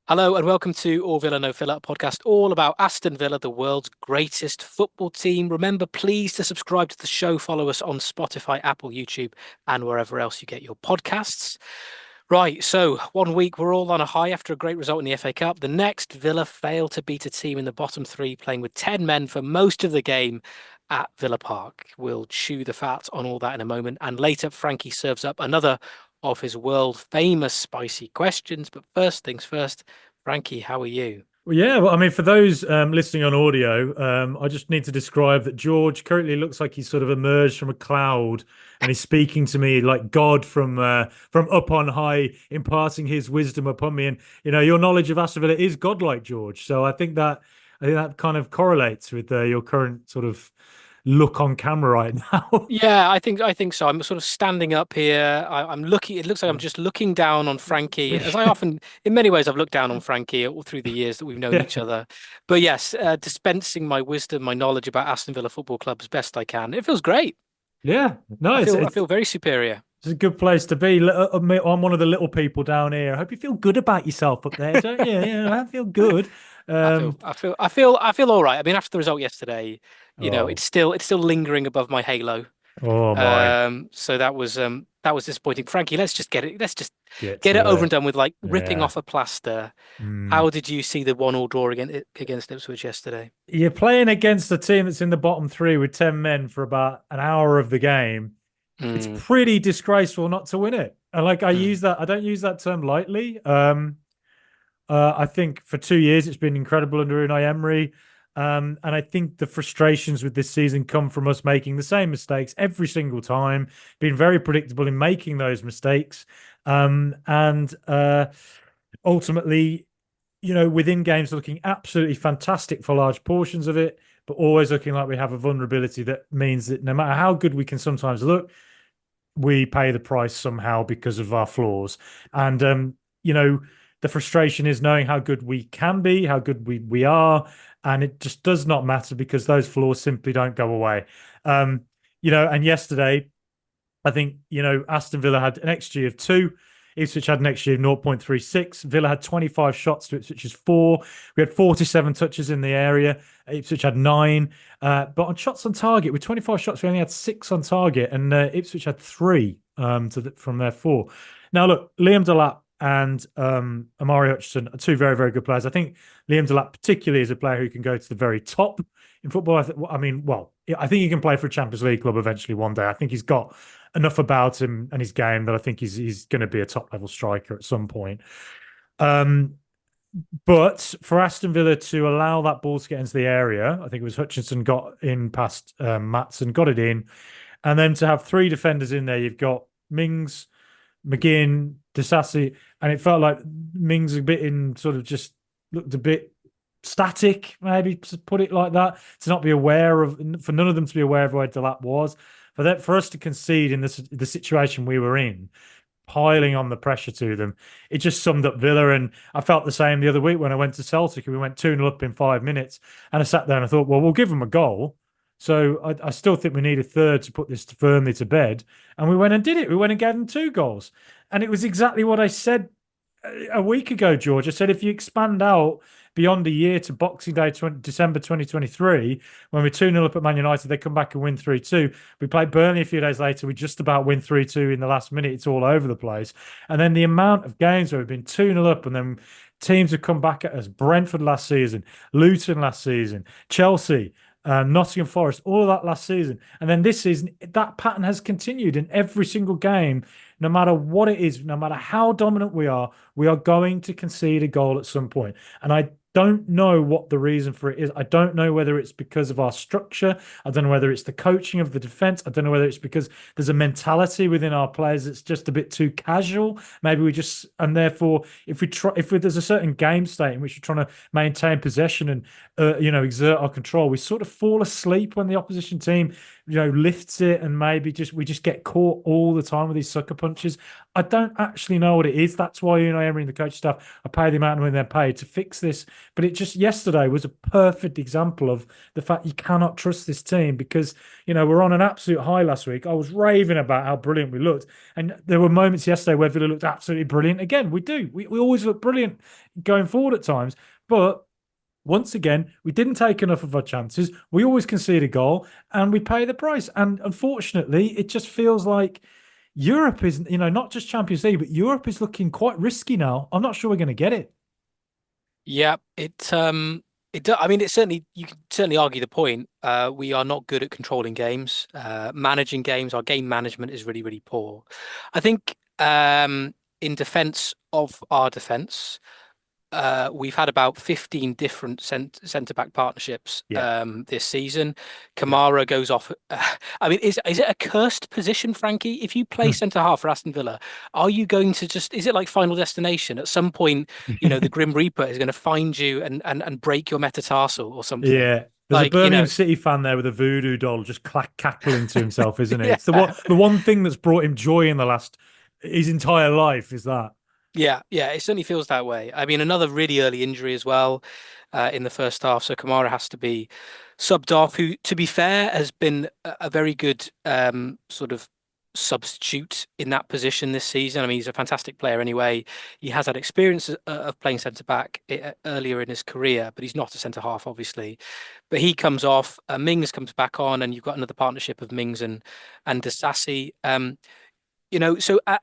Hello and welcome to All Villa No Filler, a podcast all about Aston Villa, the world's greatest football team. Remember, please to subscribe to the show, follow us on Spotify, Apple, YouTube, and wherever else you get your podcasts. Right, so 1 week we're all on a high after a great result in the FA Cup. The next, Villa failed to beat a team in the bottom three, playing with 10 men for most of the game at Villa Park. We'll chew the fat on all that in a moment. And later, Frankie serves up another of his world famous spicy questions. But first things first, Frankie, how are you? Well, I mean, for those listening on audio, I just need to describe that George currently looks like he's sort of emerged from a cloud and he's speaking to me like God from up on high, imparting his wisdom upon me. And your knowledge of Aston Villa is godlike, George. So I think that kind of correlates with your current sort of look on camera right now. Yeah, I think so. I'm sort of standing up here. I'm looking. It looks like I'm just looking down on Frankie, as I often, in many ways, I've looked down on Frankie all through the years that we've known each Yeah, other. But yes, dispensing my wisdom, my knowledge about Aston Villa Football Club as best I can. It feels great. yeah. No, I it's feel I it's feel very superior. It's a good place to be. I'm one of the little people down here. I hope you feel good about yourself up there, don't you? Yeah, I feel good. I feel Um, I feel I feel I feel all right. I mean, after the result yesterday, oh, it's still lingering above my halo. oh my, So that was disappointing. Frankie, let's just get it. Let's just get get it to over and it. done with, like ripping Yeah. off a plaster. Mm. How did you see the 1-1 draw against Ipswich yesterday? You're playing against a team that's in the bottom three with 10 men for about an hour of the game. It's Mm, pretty disgraceful not to win it. And like mm, I don't use that term lightly. I think for 2 years it's been incredible under Unai Emery. And I think the frustrations with this season come from us making the same mistakes every single time, being very predictable in making those mistakes. And ultimately, within games looking absolutely fantastic for large portions of it, but always looking like we have a vulnerability that means that no matter how good we can sometimes look, we pay the price somehow because of our flaws. And you know, the frustration is knowing how good we can be, how good we are, and it just does not matter because those flaws simply don't go away. And yesterday, I think, Aston Villa had an XG of 2. Ipswich had an XG of 0.36. Villa had 25 shots to Ipswich's 4. We had 47 touches in the area. Ipswich had 9. But on shots on target, with 25 shots, we only had 6 on target, and Ipswich had 3 from their 4. Now, look, Liam Delap and Amari Hutchinson are two very, very good players. I think Liam Delap, particularly, is a player who can go to the very top in football. I think he can play for a Champions League club eventually one day. I think he's got enough about him and his game that I think he's going to be a top level striker at some point. Um, but for Aston Villa to allow that ball to get into the area, I think it was Hutchinson got in past Matson, got it in, and then to have 3 defenders in there, you've got Mings, McGinn, Disassi, and it felt like Mings a bit in sort of just looked a bit static, maybe to put it like that, to not be aware of, for none of them to be aware of where Delap was. For us to concede in the situation we were in, piling on the pressure to them, it just summed up Villa. And I felt the same the other week when I went to Celtic and we went 2-0 up in 5 minutes. And I sat there and I thought, well, we'll give them a goal. So I still think we need a third to put this firmly to bed. And we went and did it. We went and gave them 2 goals. And it was exactly what I said a week ago, George. I said, if you expand out beyond a year to Boxing Day, December 2023, when we're 2-0 up at Man United, they come back and win 3-2. We played Burnley a few days later. We just about win 3-2 in the last minute. It's all over the place. And then the amount of games where we've been 2-0 up and then teams have come back at us. Brentford last season, Luton last season, Chelsea, Nottingham Forest, all of that last season. And then this season, that pattern has continued in every single game. No matter what it is, no matter how dominant we are going to concede a goal at some point. And I don't know what the reason for it is. I don't know whether it's because of our structure. I don't know whether it's the coaching of the defense. I don't know whether it's because there's a mentality within our players that's just a bit too casual. Maybe we just, and therefore, if there's a certain game state in which you're trying to maintain possession and exert our control, we sort of fall asleep when the opposition team lifts it, and maybe we just get caught all the time with these sucker punches. I don't actually know what it is. That's why Unai Emery and the coach staff are paid the amount of money they're paid to fix this But it just yesterday was a perfect example of the fact you cannot trust this team because, we're on an absolute high last week. I was raving about how brilliant we looked. And there were moments yesterday where Villa looked absolutely brilliant. Again, we do. We always look brilliant going forward at times. But once again, we didn't take enough of our chances. We always concede a goal and we pay the price. And unfortunately, it just feels like Europe is, not just Champions League, but Europe is looking quite risky now. I'm not sure we're going to get it. Yeah, I mean, it certainly you can certainly argue the point. We are not good at controlling games, managing games. Our game management is really, really poor. I think in defense of our defense, we've had about 15 different centre back partnerships Yeah. this season. Yeah. Kamara goes off. I mean, is it a cursed position, Frankie? If you play centre half for Aston Villa, are you going to is it like Final Destination? At some point, the Grim Reaper is going to find you and break your metatarsal or something. Yeah. There's a Like, Birmingham City fan there with a voodoo doll just cackling to himself, isn't he? Yeah. It's the one thing that's brought him joy in his entire life is that. Yeah, it certainly feels that way. I mean, another really early injury as well in the first half. So Kamara has to be subbed off, who, to be fair, has been a very good sort of substitute in that position this season. I mean, he's a fantastic player anyway. He has had experience of playing centre back earlier in his career, but he's not a centre half, obviously. But he comes off, Mings comes back on, and you've got another partnership of Mings and Disasi. So I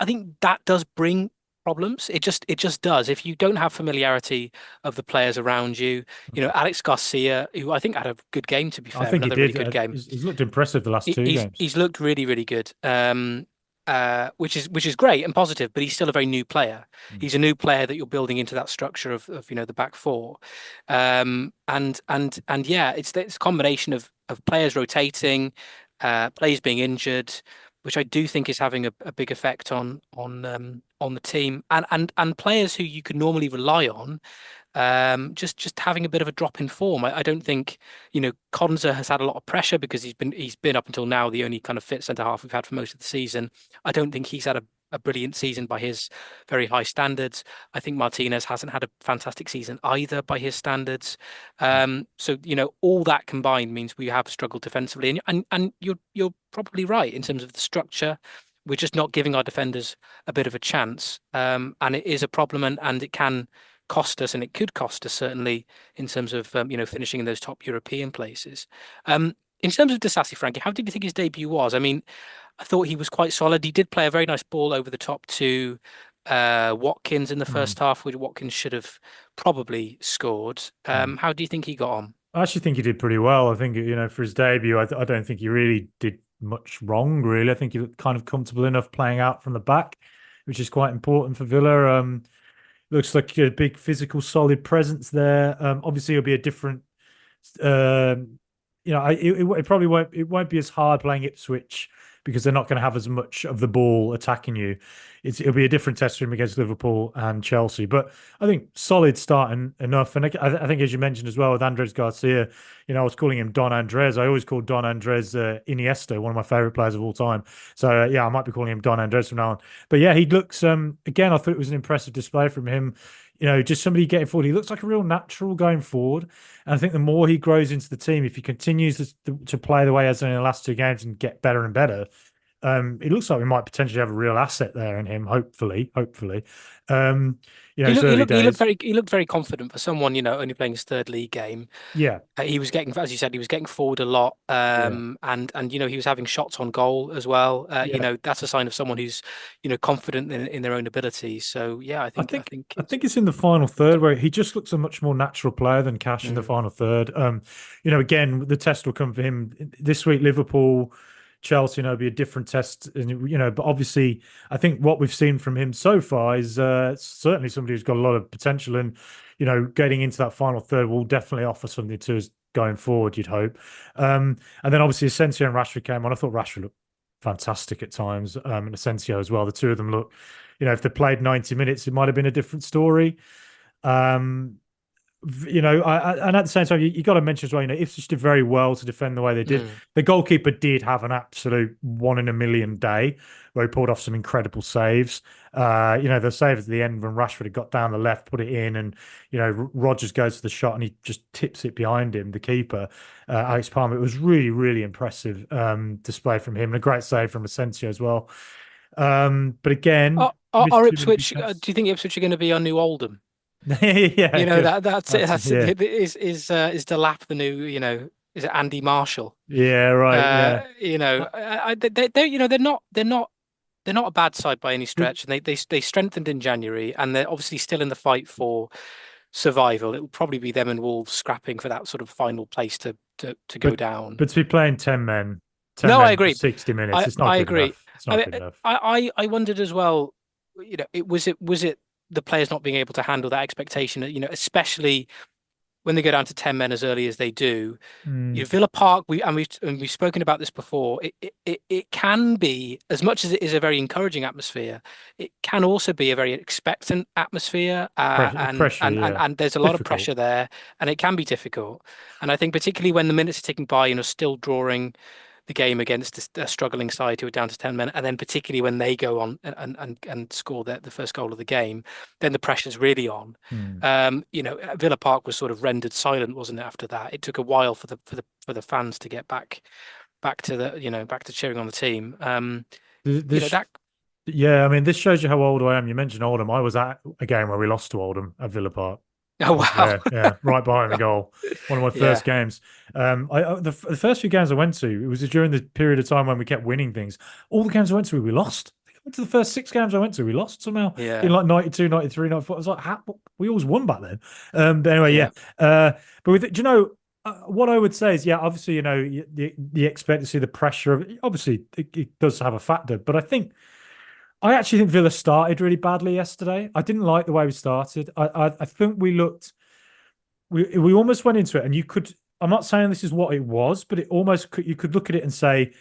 think that does bring problems. It just does. If you don't have familiarity of the players around you, Alex Garcia, who I think had a good game, to be I fair, think he another did. really good game. He's looked impressive the last two games. He's looked really, really good. Which is great and positive, but he's still a very new player. He's a new player that you're building into that structure of the back four. And yeah, it's a combination of players rotating, players being injured, which I do think is having a big effect on the team, and players who you could normally rely on just having a bit of a drop in form. I don't think Konza has had a lot of pressure because he's been up until now the only kind of fit centre half we've had for most of the season. I don't think he's had a brilliant season by his very high standards. I think Martinez hasn't had a fantastic season either by his standards. So all that combined means we have struggled defensively, and you're probably right in terms of the structure. We're just not giving our defenders a bit of a chance, and it is a problem, and it can cost us, and it could cost us certainly in terms of finishing in those top European places. In terms of Disasi, Frankie, how did you think his debut was? I mean, I thought he was quite solid. He did play a very nice ball over the top to Watkins in the first half, which Watkins should have probably scored. How do you think he got on? I actually think he did pretty well. I think, for his debut, I don't think he really did much wrong, really. I think he looked kind of comfortable enough playing out from the back, which is quite important for Villa. Looks like a big physical, solid presence there. Obviously, it'll be a different. It probably won't be as hard playing Ipswich because they're not going to have as much of the ball attacking you. It'll be a different test for him against Liverpool and Chelsea. But I think solid starting enough. And I think, as you mentioned as well, with Andres Garcia, I was calling him Don Andres. I always called Don Andres Iniesta, one of my favorite players of all time. So, I might be calling him Don Andres from now on. But yeah, he looks, again, I thought it was an impressive display from him. Just somebody getting forward. He looks like a real natural going forward. And I think the more he grows into the team, if he continues to play the way he has done in the last two games and get better and better, it looks like we might potentially have a real asset there in him. Hopefully. He looked very confident for someone only playing his third league game. Yeah, he was getting, as you said, he was getting forward a lot, and he was having shots on goal as well. That's a sign of someone who's confident in their own abilities. So yeah, I think it's in the final third where he just looks a much more natural player than Cash in the final third. Again, the test will come for him this week. Liverpool, Chelsea, be a different test, but obviously, I think what we've seen from him so far is certainly somebody who's got a lot of potential, and getting into that final third will definitely offer something to us going forward. You'd hope, and then obviously Asensio and Rashford came on. I thought Rashford looked fantastic at times, and Asensio as well. The two of them look, if they played 90 minutes, it might have been a different story. and at the same time, you got to mention as well, Ipswich did very well to defend the way they did. Mm. The goalkeeper did have an absolute 1 in a million day where he pulled off some incredible saves. The save at the end when Rashford had got down the left, put it in, and Rodgers goes to the shot and he just tips it behind him, the keeper, Alex Palmer. It was really, really impressive display from him and a great save from Asensio as well. But again, Are missed too many big Ipswich? Do chances. you think Ipswich are going to be our new Oldham? Yeah, good. That's it. That's Yeah. it. Is Delap the new? Is it Andy Marshall? Yeah, right. Yeah. They're not a bad side by any The, stretch, and they strengthened in January, and they're obviously still in the fight for survival. It will probably be them and Wolves scrapping for that sort of final place to go but down. but to be playing 10 men, 10 No, I men for agree. 60 minutes, it's not I good agree. enough. It's not good enough. I wondered as well. Was it the players not being able to handle that expectation? Especially when they go down to 10 men as early as they do. Mm, Villa Park, we've spoken about this before. It can be, as much as it is a very encouraging atmosphere, it can also be a very expectant atmosphere, pressure, yeah. and there's a lot of Difficult. pressure there, and it can be difficult. And I think particularly when the minutes are ticking by, still drawing the game against a struggling side who are down to 10 men, and then particularly when they go on and score the first goal of the game, then the pressure's really on. Mm. Villa Park was sort of rendered silent, wasn't it? After that, it took a while for the fans to get back to back to cheering on the team. This, That. yeah, I mean, this shows you how old I am. You mentioned Oldham. I was at a game where we lost to Oldham at Villa Park. Oh I was wow. there, yeah, right behind the goal. One of my Yeah. first games. The first few games I went to, it was during the period of time when we kept winning things. All the games I went to, we lost. I went to the first 6 games I went to, we lost somehow in Yeah. like 92, 93, 94. I was like, we always won back then. But anyway, yeah. Yeah. But what I would say is, yeah, obviously, the expectancy, the pressure of it, obviously, it does have a factor. But I actually think Villa started really badly yesterday. I didn't like the way we started. I think we almost went into it, and you could. I'm not saying this is what it was, but you could look at it and say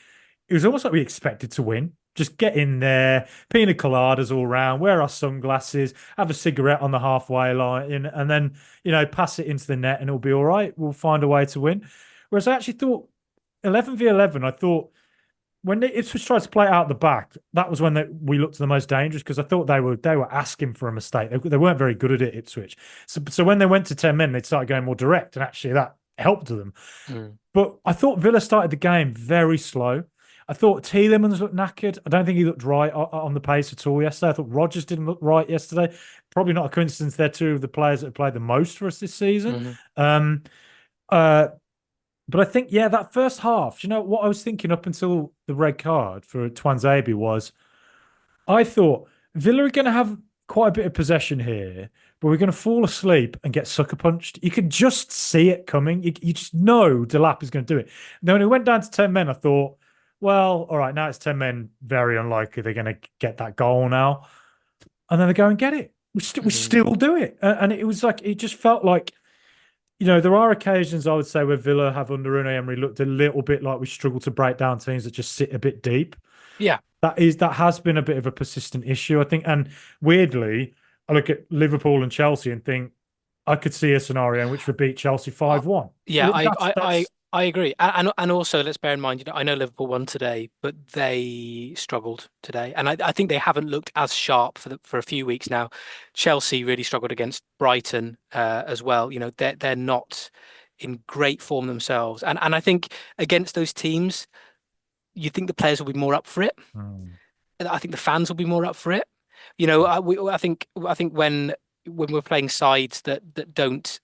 it was almost like we expected to win. Just get in there, pina coladas all round, wear our sunglasses, have a cigarette on the halfway line, and then pass it into the net, and it'll be all right. We'll find a way to win. Whereas I actually thought 11v11, I thought when Ipswich tried to play it out the back, that was when we looked the most dangerous because I thought they were asking for a mistake. They weren't very good at it, Ipswich. So when they went to 10 men, they started going more direct, and actually that helped them. Mm. But I thought Villa started the game very slow. I thought Tielemans looked knackered. I don't think he looked right on the pace at all yesterday. I thought Rodgers didn't look right yesterday. Probably not a coincidence. They're two of the players that have played the most for us this season. Hmm. Um, uh, but I think, yeah, that first half, what I was thinking up until the red card for Twanzebe was I thought Villa are going to have quite a bit of possession here, but we're going to fall asleep and get sucker punched. You could just see it coming. You just know Delap is going to do it. Then when it went down to 10 men, I thought, well, all right, now it's 10 men. Very unlikely they're going to get that goal now. And then they go and get it. We still do it. And it was like, it just felt like, there are occasions I would say where Villa have under Unai Emery looked a little bit like we struggle to break down teams that just sit a bit deep. Yeah. That has been a bit of a persistent issue, I think. And weirdly, I look at Liverpool and Chelsea and think I could see a scenario in which we beat Chelsea 5-1. Yeah, That's I agree, and also let's bear in mind, I know Liverpool won today, but they struggled today, and I think they haven't looked as sharp for a few weeks now. Chelsea really struggled against Brighton as well. They're not in great form themselves, and I think against those teams, you think the players will be more up for it. mm, I think the fans will be more up for it. I think when we're playing sides that don't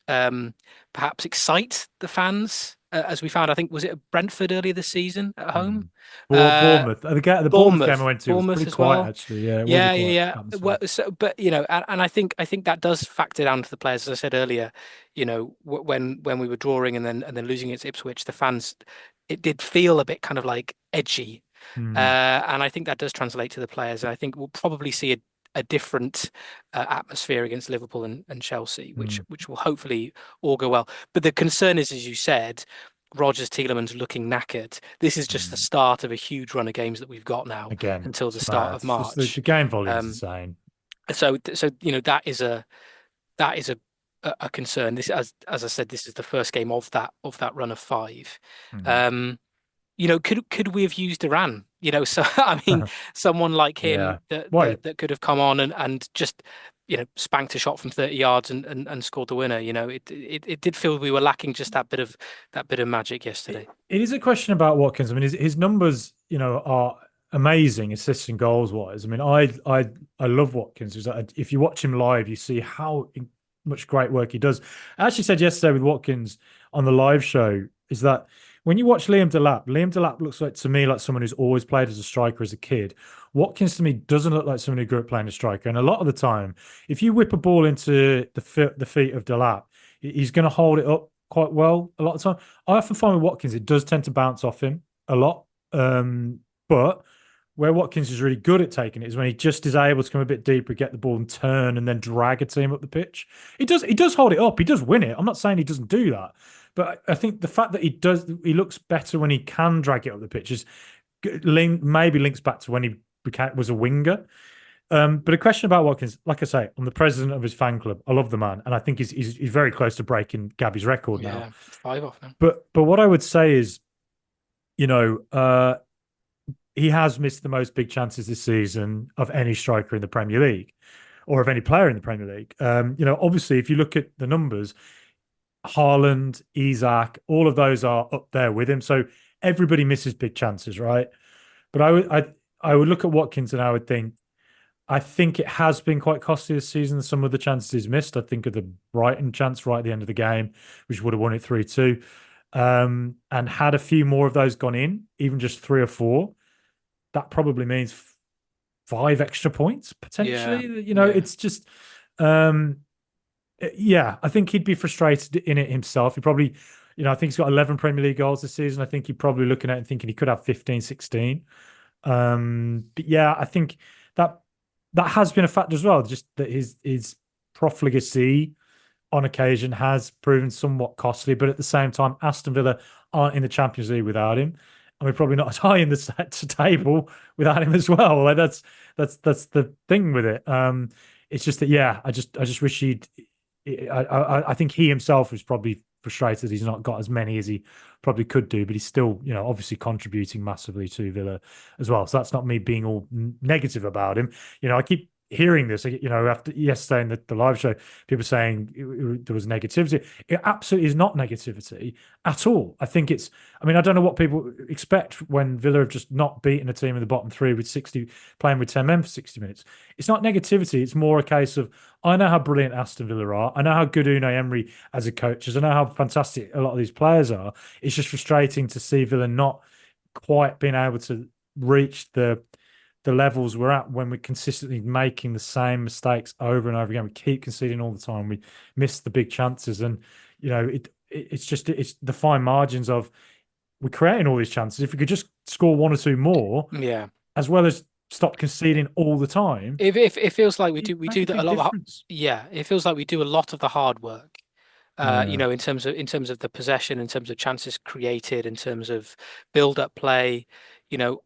perhaps excite the fans, as we found, I think was it Brentford earlier this season at mm. home, uh, Bournemouth. The Bournemouth game I went to was Bournemouth pretty as quiet well. actually. Yeah, it was a Yeah, yeah, quiet yeah. atmosphere. Well, but and I think that does factor down to the players, as I said earlier. When we were drawing and then losing against Ipswich, the fans, it did feel a bit kind of like edgy. Mm, And I think that does translate to the players. And I think we'll probably see a different atmosphere against Liverpool and Chelsea, which mm, which will hopefully all go well. But the concern is, as you said, Rogers Tielemans looking knackered. This is just the mm. start of a huge run of games that we've got now Again, until the it's start mad. of The March. game volume's Um, insane. so that is a a concern. This, as I said, this is the first game of that run of five. Mhm. Could we have used Iran? So I mean, someone like Yeah. him that Why? that could have come on and just spanked a shot from 30 yards and scored the winner. It did feel we were lacking just that bit of magic yesterday. It is a question about Watkins. I mean, his numbers, are amazing, assists and goals wise. I mean, I love Watkins. If you watch him live, you see how much great work he does. I actually said yesterday with Watkins on the live show is that when you watch Liam Delap looks like to me like someone who's always played as a striker as a kid. Watkins to me doesn't look like someone who grew up playing a striker. And a lot of the time, if you whip a ball into the feet of Delap, he's going to hold it up quite well a lot of the time. I often find with Watkins, it does tend to bounce off him a lot. But where Watkins is really good at taking it is when he just is able to come a bit deeper, get the ball and turn and then drag a team up the pitch. He does hold it up. He does win it. I'm not saying he doesn't do that. But I think the fact that he looks better when he can drag it up the pitch is maybe links back to when he was a winger. But a question about Watkins, like I say, I'm the president of his fan club. I love the man, and I think he's very close to breaking Gabby's record now. Yeah, 5 off now. But what I would say is, he has missed the most big chances this season of any striker in the Premier League, or of any player in the Premier League. Obviously, if you look at the numbers, Haaland, Isak, all of those are up there with him. So everybody misses big chances, right? But I would look at Watkins and I think it has been quite costly this season. Some of the chances he's missed. I think of the Brighton chance right at the end of the game, which would have won it 3-2. And had a few more of those gone in, even just 3 or 4, that probably means 5 extra points potentially. Yeah. It's just, I think he'd be frustrated in it himself. He probably, I think he's got 11 Premier League goals this season. I think he'd probably looking at it and thinking he could have 15, 16. But yeah, I think that has been a factor as well. Just that his profligacy on occasion has proven somewhat costly, but at the same time, Aston Villa aren't in the Champions League without him, and we're probably not as high in the table without him as well. Like that's the thing with it. It's just that I just wish he'd. I think he himself was probably frustrated he's not got as many as he probably could do, but he's still, obviously contributing massively to Villa as well. So that's not me being all negative about him. I keep hearing this, after yesterday in the live show, people saying there was negativity. It absolutely is not negativity at all. I think I don't know what people expect when Villa have just not beaten a team in the bottom 3 with 60, playing with 10 men for 60 minutes. It's not negativity. It's more a case of, I know how brilliant Aston Villa are. I know how good Unai Emery as a coach is. I know how fantastic a lot of these players are. It's just frustrating to see Villa not quite being able to reach the levels we're at when we're consistently making the same mistakes over and over again. We keep conceding all the time. We miss the big chances, and it's the fine margins of we're creating all these chances. If we could just score 1 or 2 more, as well as stop conceding all the time, it feels like we do make a that a big lot. difference. It feels like we do a lot of the hard work. Yeah. In terms of the possession, in terms of chances created, in terms of build-up play,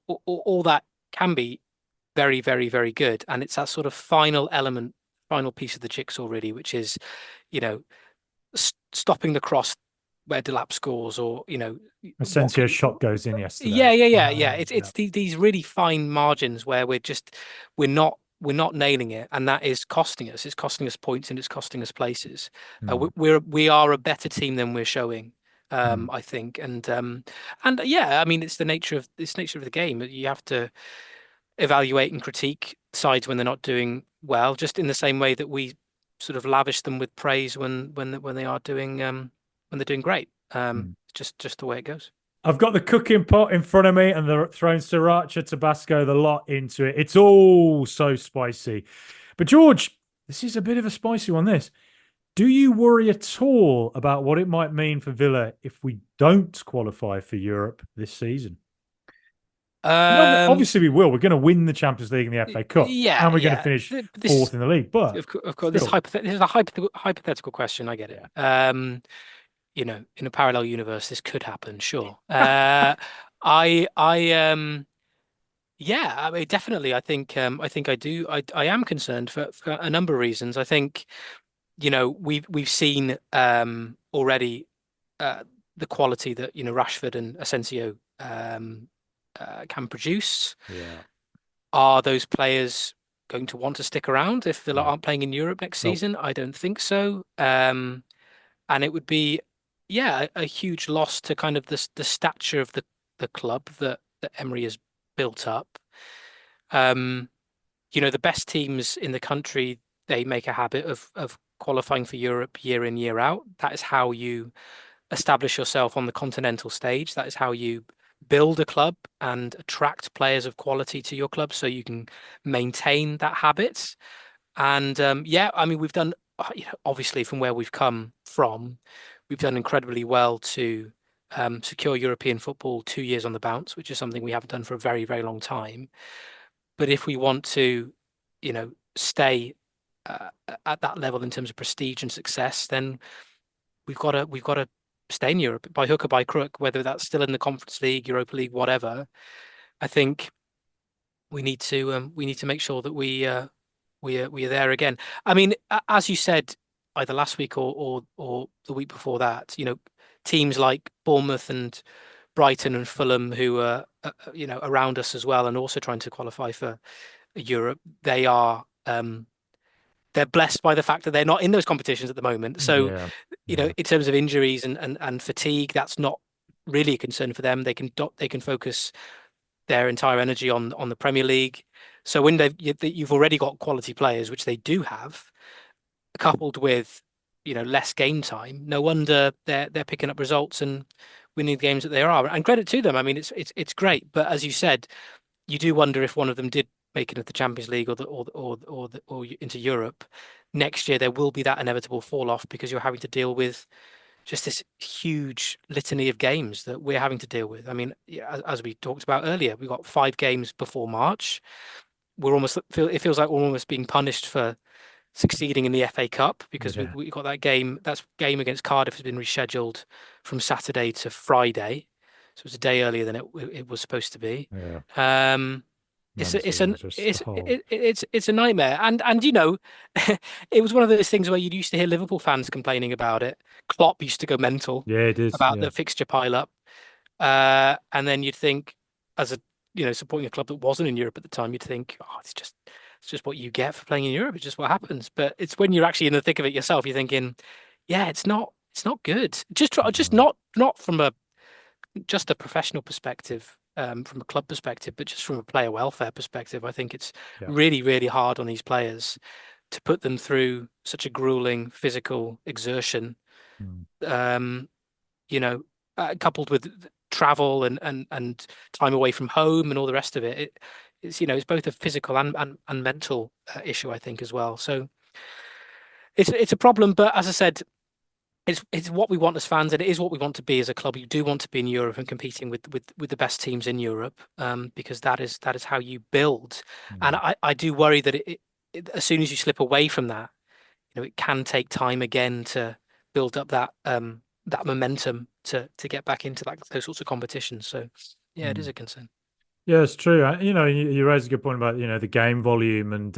all that can be very, very, very good. And it's that sort of final piece of the jigsaw, really, which is, stopping the cross where Delap scores, or Asensio's shot goes in yesterday. Yeah. It's these really fine margins where we're not nailing it, and that is costing us. It's costing us points and it's costing us places. We are a better team than we're showing. I think, and I mean, it's the nature of the game. You have to evaluate and critique sides when they're not doing well, just in the same way that we sort of lavish them with praise when they are doing when they're doing great. Just the way it goes. I've got the cooking pot in front of me, and they're throwing sriracha, Tabasco, the lot into it. It's all so spicy. But George, this is a bit of a spicy one. Do you worry at all about what it might mean for Villa if we don't qualify for Europe this season? Obviously, we will. We're going to win the Champions League and the FA Cup, and we're going to finish 4th in the league. But of course, this is a hypothetical question. I get it. In a parallel universe, this could happen. Sure. I mean, definitely. I think I do. I am concerned for a number of reasons. I think we've seen already the quality that Rashford and Asensio can produce. Yeah. Are those players going to want to stick around if Villa No. aren't playing in Europe next Nope. season? I don't think so. And it would be, yeah, a huge loss to kind of the stature of the club that Emery has built up. Um, the best teams in the country, they make a habit of qualifying for Europe year in, year out. That is how you establish yourself on the continental stage. That is how you build a club and attract players of quality to your club so you can maintain that habit. And yeah, I mean, we've done, obviously from where we've come from, we've done incredibly well to secure European football 2 years on the bounce, which is something we haven't done for a very, very long time. But if we want to, stay at that level in terms of prestige and success, then we've got to stay in Europe by hook or by crook, whether that's still in the Conference League, Europa League, whatever. I think we need to make sure that we are there again. I mean, as you said, either last week or the week before that, teams like Bournemouth and Brighton and Fulham, who are around us as well, and also trying to qualify for Europe, they're blessed by the fact that they're not in those competitions at the moment. So, Yeah. Yeah. in terms of injuries and fatigue, that's not really a concern for them. They can focus their entire energy on the Premier League. So when you've already got quality players, which they do have, coupled with less game time, no wonder they're picking up results and winning the games that they are. And credit to them. I mean, it's great. But as you said, you do wonder if one of them did make it into the Champions League or into Europe next year, there will be that inevitable fall off because you're having to deal with just this huge litany of games that we're having to deal with. I mean, yeah, as we talked about earlier, we've got 5 games before March. It feels like we're almost being punished for succeeding in the FA Cup because Yeah. we got that game. That game against Cardiff has been rescheduled from Saturday to Friday, so it's a day earlier than it was supposed to be. Yeah. Um, it's Men's a, it's season an is just it's the whole. it, it's a nightmare, and it was one of those things where you used to hear Liverpool fans complaining about it. Klopp used to go mental Yeah, it is. about Yeah. the fixture pile up, and then you'd think, as a supporting a club that wasn't in Europe at the time, you'd think, oh, it's just what you get for playing in Europe. It's just what happens. But it's when you're actually in the thick of it yourself, you're thinking, yeah, it's not good. Just No. not from a professional perspective, from a club perspective, but just from a player welfare perspective. I think it's Yeah. really, really hard on these players to put them through such a grueling physical exertion. Mm. Um, Coupled with travel and time away from home and all the rest of it. It's both a physical and mental issue, I think, as well. So it's a problem, but as I said, it's what we want as fans, and it is what we want to be as a club. You do want to be in Europe and competing with the best teams in Europe, because that is how you build. And Mm. I do worry that as soon as you slip away from that, it can take time again to build up that momentum to get back into those sorts of competitions. So yeah, it is Mm. a concern. Yeah, it's true. You raise a good point about the game volume, and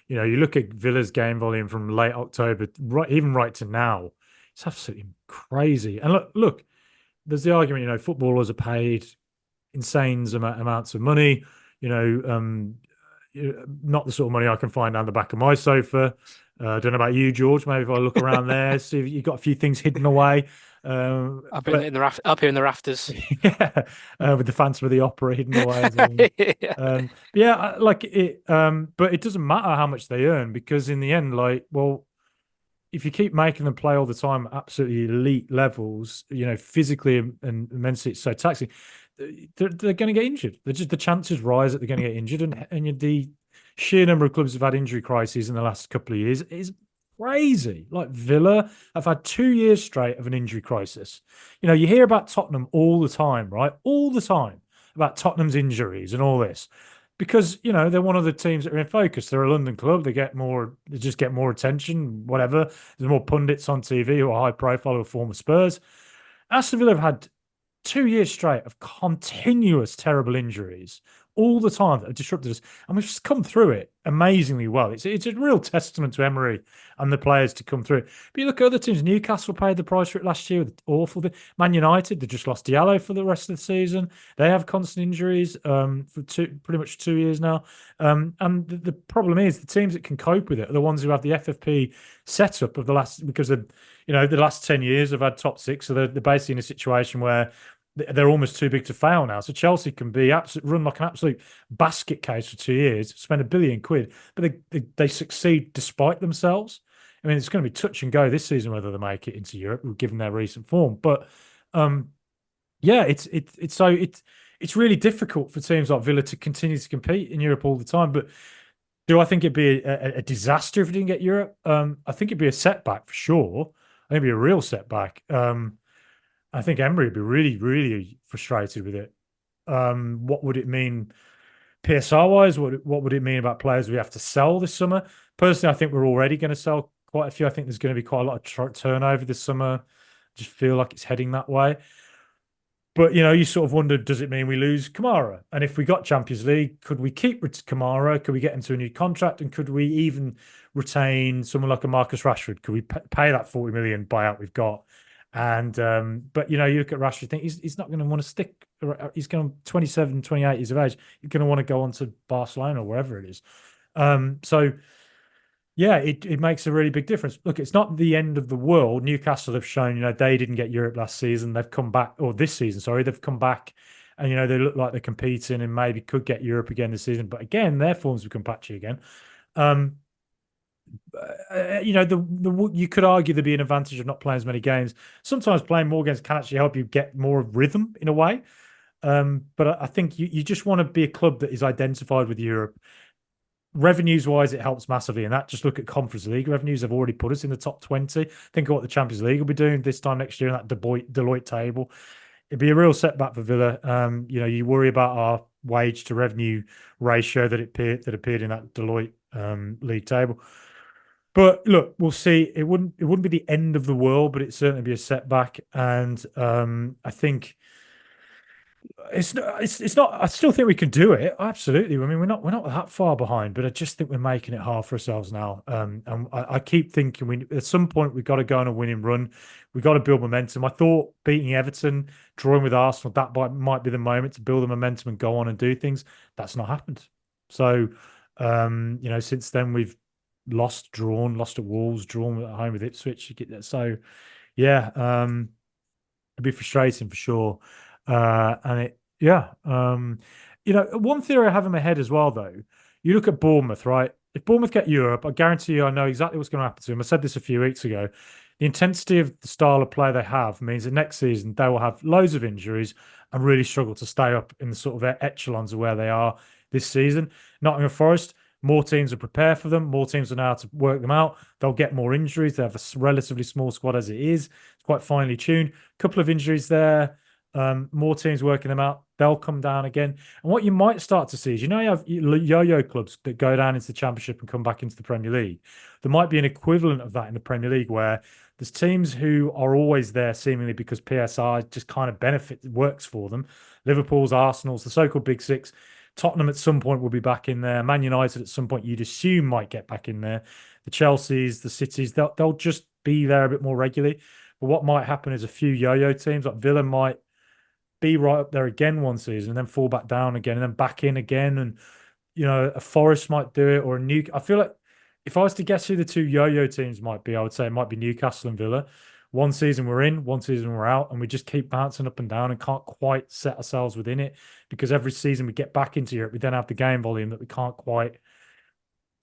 you look at Villa's game volume from late October, right to now. It's absolutely crazy. And look, there's the argument. Footballers are paid insane amounts of money. Not the sort of money I can find down the back of my sofa. I don't know about you, George. Maybe if I look around there, see if you've got a few things hidden away. But Up here in the rafters. yeah, with the Phantom of the Opera hidden away as well. Yeah. Yeah, like it. But it doesn't matter how much they earn because in the end, like, well, if you keep making them play all the time at absolutely elite levels, physically and mentally, it's so taxing. They're going to get injured. The chances rise that they're going to get injured, and the sheer number of clubs have had injury crises in the last couple of years is crazy. Like Villa have had 2 years straight of an injury crisis. You hear about Tottenham all the time, right? All the time about Tottenham's injuries and all this because they're one of the teams that are in focus. They're a London club. They just get more attention. Whatever. There's more pundits on TV who are high profile who are former Spurs. Aston Villa have had 2 years straight of continuous terrible injuries all the time that have disrupted us, and we've just come through it amazingly well. It's a real testament to Emery and the players to come through. But you look at other teams. Newcastle paid the price for it last year with awful. Man United, they just lost Diallo for the rest of the season. They have constant injuries for pretty much 2 years now. And the problem is the teams that can cope with it are the ones who have the FFP setup of the last, because of the last 10 years have had top six, so they're basically in a situation where they're almost too big to fail now. So Chelsea can be run like an absolute basket case for 2 years, spend £1 billion, but they succeed despite themselves. I mean, it's going to be touch and go this season whether they make it into Europe, given their recent form. But yeah, it's really difficult for teams like Villa to continue to compete in Europe all the time. But do I think it'd be a disaster if we didn't get Europe? I think it'd be a setback for sure. I think it'd be a real setback. I think Emery would be really, really frustrated with it. What would it mean PSR wise? What would it mean about players we have to sell this summer? Personally, I think we're already going to sell quite a few. I think there's going to be quite a lot of turnover this summer. Just feel like it's heading that way. But you sort of wonder, does it mean we lose Kamara? And if we got Champions League, could we keep Kamara? Could we get into a new contract? And could we even retain someone like a Marcus Rashford? Could we pay that 40 million buyout we've got? And but you look at Rashford, think he's not going to want to stick. He's going 27, 28 years of age. He's going to want to go on to Barcelona or wherever it is. So yeah, it makes a really big difference. Look, it's not the end of the world. Newcastle have shown, they didn't get Europe last season. They've come back, or this season, sorry, they've come back, and they look like they're competing and maybe could get Europe again this season. But again, their forms become patchy again. You could argue there'd be an advantage of not playing as many games. Sometimes playing more games can actually help you get more rhythm in a way. But I think you just want to be a club that is identified with Europe. Revenues wise, it helps massively. And that, just look at Conference League revenues. They've already put us in the top 20. Think of what the Champions League will be doing this time next year in that Deloitte table. It'd be a real setback for Villa. You worry about our wage to revenue ratio that appeared in that Deloitte league table. But look, we'll see. It wouldn't be the end of the world, but it'd certainly be a setback. And I think it's not. I still think we can do it. Absolutely. I mean, we're not that far behind, but I just think we're making it hard for ourselves now. And I keep thinking at some point we've got to go on a winning run. We've got to build momentum. I thought beating Everton, drawing with Arsenal, that might be the moment to build the momentum and go on and do things. That's not happened. So since then we've lost at Wolves, drawn at home with Ipswich. So yeah, it'd be frustrating for sure. One theory I have in my head as well, though, you look at Bournemouth, right? If Bournemouth get Europe, I guarantee you I know exactly what's going to happen to them. I said this a few weeks ago. The intensity of the style of play they have means that next season they will have loads of injuries and really struggle to stay up in the sort of echelons of where they are this season. Nottingham Forest, more teams are prepared for them. More teams are now to work them out. They'll get more injuries. They have a relatively small squad as it is. It's quite finely tuned. A couple of injuries there. More teams working them out. They'll come down again. And what you might start to see is, you have yo-yo clubs that go down into the Championship and come back into the Premier League. There might be an equivalent of that in the Premier League where there's teams who are always there seemingly because PSR just kind of works for them. Liverpool's, Arsenal's, the so-called Big Six. Tottenham at some point will be back in there. Man United at some point you'd assume might get back in there. The Chelseas, the Cities, they'll just be there a bit more regularly. But what might happen is a few yo-yo teams like Villa might be right up there again one season and then fall back down again and then back in again. And, a Forest might do it, or I feel like if I was to guess who the two yo-yo teams might be, I would say it might be Newcastle and Villa. One season we're in, one season we're out, and we just keep bouncing up and down and can't quite set ourselves within it, because every season we get back into Europe, we then have the game volume that we can't quite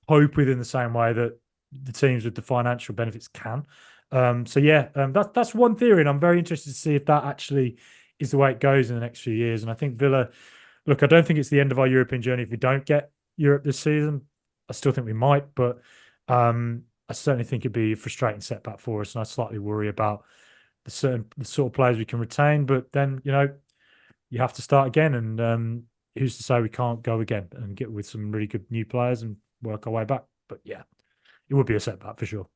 cope with in the same way that the teams with the financial benefits can. That's one theory, and I'm very interested to see if that actually is the way it goes in the next few years. And I think Villa, look, I don't think it's the end of our European journey if we don't get Europe this season. I still think we might, but I certainly think it'd be a frustrating setback for us, and I slightly worry about the sort of players we can retain. But then, you have to start again, and who's to say we can't go again and get with some really good new players and work our way back? But yeah, it would be a setback for sure.